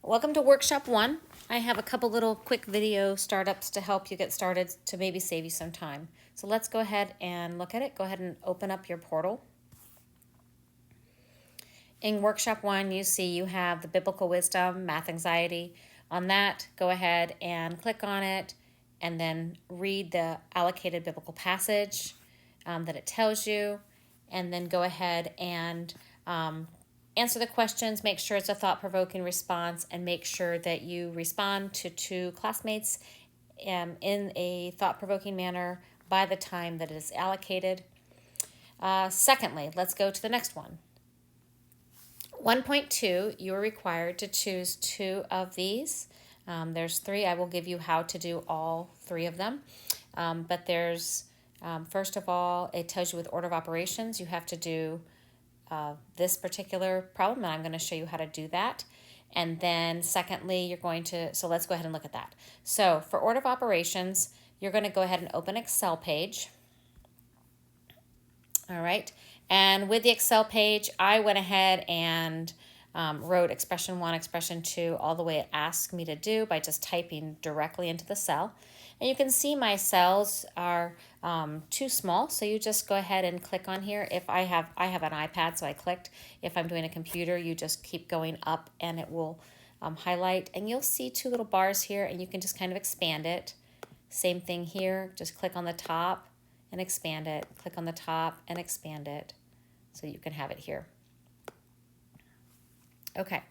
Welcome to Workshop 1. I have a couple little quick video startups to help you get started to maybe save you some time. So let's go ahead and look at it. Go ahead and open up your portal. In Workshop 1, you see you have the Biblical Wisdom, Math Anxiety. On that, go ahead and click on it and then read the allocated biblical passage that it tells you, and then go ahead and answer the questions, make sure it's a thought-provoking response, and make sure that you respond to two classmates in a thought-provoking manner by the time that it is allocated. Secondly, let's go to the next one. 1.2, you are required to choose two of these. There's three. I will give you how to do all three of them. But there's, first of all, it tells you with order of operations, you have to do this particular problem, and I'm going to show you how to do that. And then secondly, you're going to, so let's go ahead and look at that. So for order of operations, you're going to go ahead and open Excel page. All right. And with the Excel page, I went ahead and wrote expression 1, expression 2, all the way it asked me to do by just typing directly into the cell. And you can see my cells are too small, so you just go ahead and click on here. If I have an iPad, so I clicked. If I'm doing a computer, you just keep going up and it will highlight. And you'll see two little bars here, and you can just kind of expand it. Same thing here, just click on the top and expand it. Click on the top and expand it so you can have it here. Okay,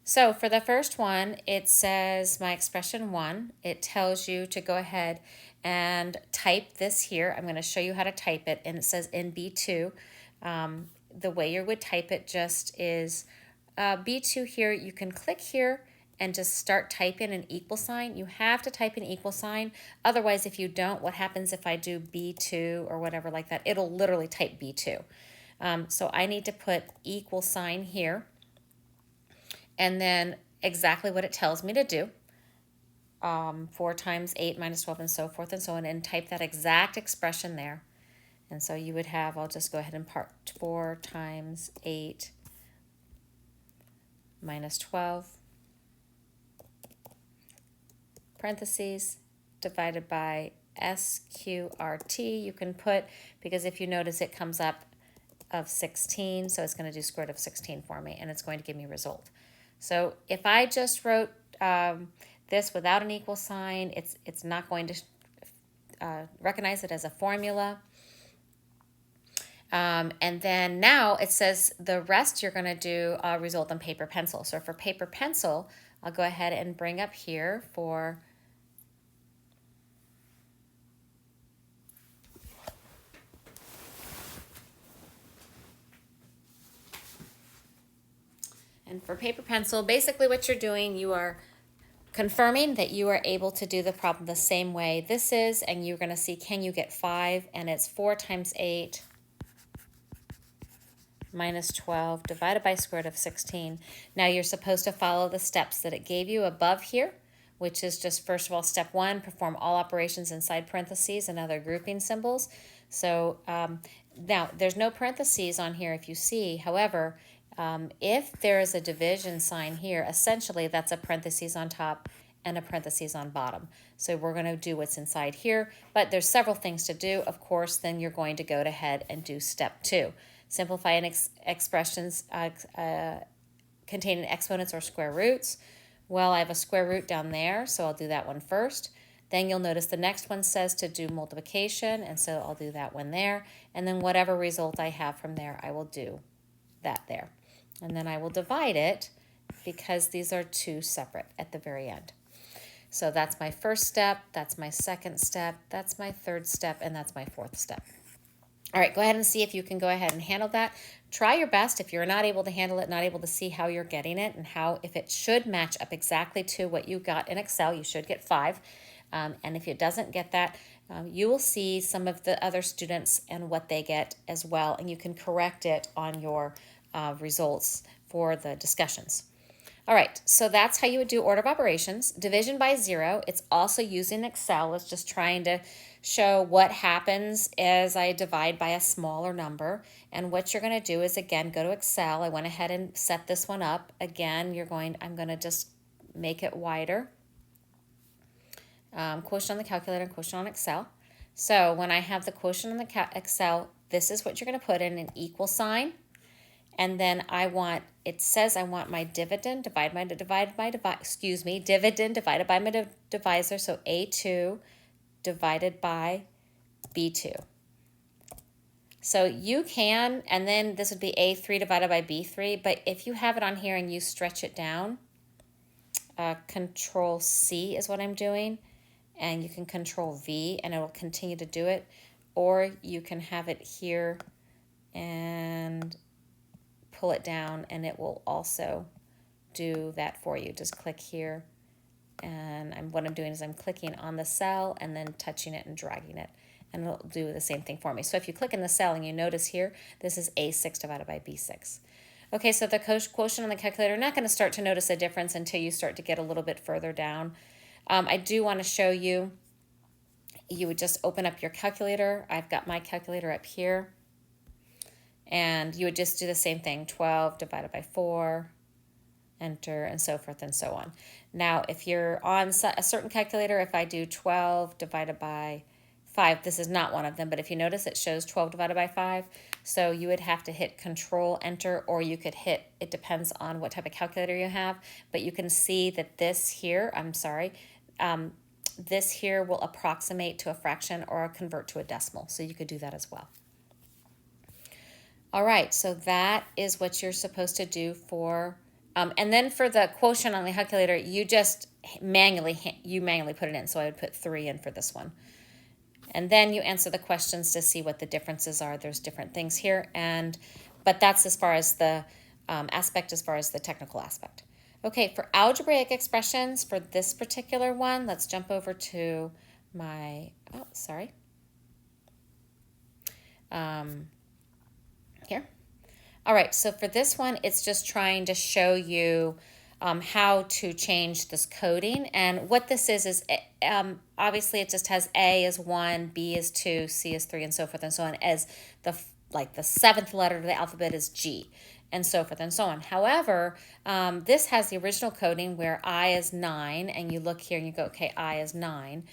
so for the first one, it says my expression 1. It tells you to go ahead and type this here. I'm going to show you how to type it, and it says in B2. The way you would type it just is B2 here. You can click here and just start typing an equal sign. You have to type an equal sign. Otherwise, if you don't, what happens if I do B2 or whatever like that? It'll literally type B2. So I need to put equal sign here, and then exactly what it tells me to do. 4 times 8 minus 12 and so forth and so on, and type that exact expression there. And so you would have, I'll just go ahead and part 4 times 8 minus 12, parentheses, divided by SQRT. You can put, because if you notice it comes up of 16, so it's going to do square root of 16 for me, and it's going to give me a result. So if I just wrote this without an equal sign, it's not going to recognize it as a formula. And then now it says the rest you're going to do result on paper pencil. So for paper pencil, I'll go ahead and bring up here for paper pencil, basically what you're doing, you are confirming that you are able to do the problem the same way this is, and you're going to see, can you get 5? And it's 4 times 8 minus 12 divided by square root of 16. Now you're supposed to follow the steps that it gave you above here, which is just, first of all, step 1, perform all operations inside parentheses and other grouping symbols. So now there's no parentheses on here if you see. However, if there is a division sign here, essentially that's a parentheses on top and a parentheses on bottom. So we're going to do what's inside here, but there's several things to do. Of course, then you're going to go ahead and do step 2. Simplify expressions containing exponents or square roots. Well, I have a square root down there, so I'll do that one first. Then you'll notice the next one says to do multiplication, and so I'll do that one there. And then whatever result I have from there, I will do that there. And then I will divide it because these are two separate at the very end. So that's my first step, that's my second step, that's my third step, and that's my fourth step. All right, go ahead and see if you can go ahead and handle that. Try your best. If you're not able to handle it, not able to see how you're getting it and how, if it should match up exactly to what you got in Excel, you should get 5. And if it doesn't get that, you will see some of the other students and what they get as well, and you can correct it on your results for the discussions. All right, so that's how you would do order of operations. Division by 0, it's also using Excel. It's just trying to show what happens as I divide by a smaller number. And what you're going to do is, again, go to Excel. I went ahead and set this one up. Again, I'm going to just make it wider. Quotient on the calculator and quotient on Excel. So when I have the quotient on the Excel, this is what you're going to put in an equal sign. And then it says I want my dividend divided by my divisor, so A2 divided by B2. So you can, and then this would be A3 divided by B3, but if you have it on here and you stretch it down, Control C is what I'm doing, and you can Control V and it will continue to do it, or you can have it here and pull it down and it will also do that for you. Just click here, and what I'm doing is I'm clicking on the cell and then touching it and dragging it, and it'll do the same thing for me. So if you click in the cell and you notice here, this is A6 divided by B6. Okay, so the quotient on the calculator, not going to start to notice a difference until you start to get a little bit further down. I do want to show you, you would just open up your calculator. I've got my calculator up here. And you would just do the same thing, 12 divided by 4, enter, and so forth and so on. Now, if you're on a certain calculator, if I do 12 divided by 5, this is not one of them, but if you notice it shows 12 divided by 5, so you would have to hit Control Enter, or you could hit, it depends on what type of calculator you have, but you can see that this here, this here will approximate to a fraction or convert to a decimal, so you could do that as well. All right, so that is what you're supposed to do for, and then for the quotient on the calculator, you just manually put it in. So I would put 3 in for this one. And then you answer the questions to see what the differences are. There's different things here, but that's as far as the as far as the technical aspect. Okay, for algebraic expressions, for this particular one, let's jump over to my, here. All right, so for this one, it's just trying to show you how to change this coding. And what this is obviously it just has A is 1, B is 2, C is 3, and so forth and so on, as the 7th letter of the alphabet is G, and so forth and so on. However, this has the original coding where I is 9, and you look here and you go, okay, I is 9.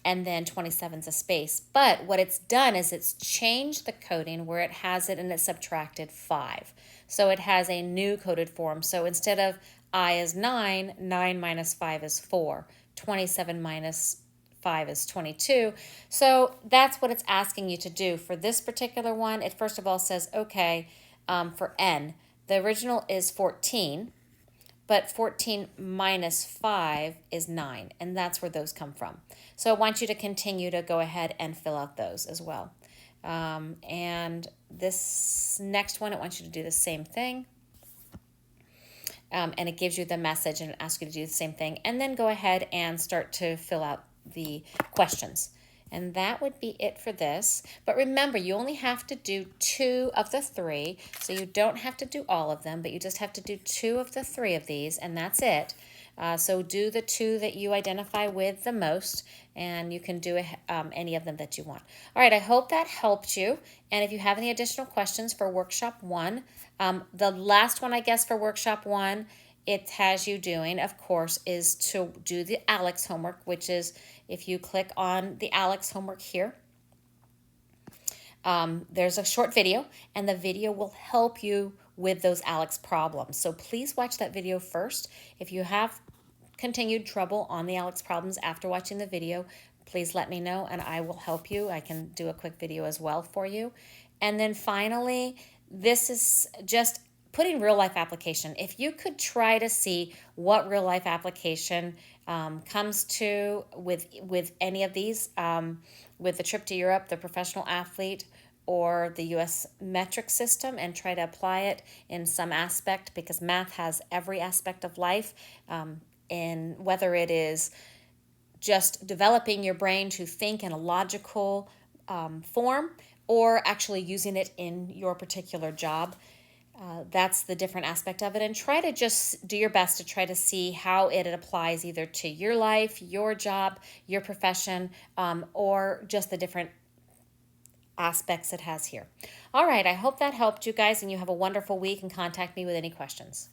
And then 27 is a space. But what it's done is it's changed the coding where it has it and it's subtracted 5. So it has a new coded form. So instead of I is 9, 9 minus 5 is 4. 27 minus 5 is 22. So that's what it's asking you to do. For this particular one, it first of all says, okay, for n, the original is 14. But 14 minus 5 is 9, and that's where those come from. So I want you to continue to go ahead and fill out those as well. And this next one, I want you to do the same thing. And it gives you the message and it asks you to do the same thing. And then go ahead and start to fill out the questions. And that would be it for this. But remember, you only have to do 2 of the 3. So you don't have to do all of them, but you just have to do 2 of the 3 of these, and that's it. So do the 2 that you identify with the most, and you can do any of them that you want. All right, I hope that helped you. And if you have any additional questions for Workshop 1, the last one, I guess, for Workshop 1, it has you doing, of course, is to do the Alex homework, which is if you click on the Alex homework here, there's a short video, and the video will help you with those Alex problems. So please watch that video first. If you have continued trouble on the Alex problems after watching the video, please let me know and I will help you. I can do a quick video as well for you. And then finally, this is just putting real life application. If you could try to see what real life application comes to with any of these, with the trip to Europe, the professional athlete, or the U.S. metric system, and try to apply it in some aspect, because math has every aspect of life, in whether it is just developing your brain to think in a logical form, or actually using it in your particular job. That's the different aspect of it, and try to just do your best to try to see how it applies either to your life, your job, your profession, or just the different aspects it has here. All right, I hope that helped you guys, and you have a wonderful week, and contact me with any questions.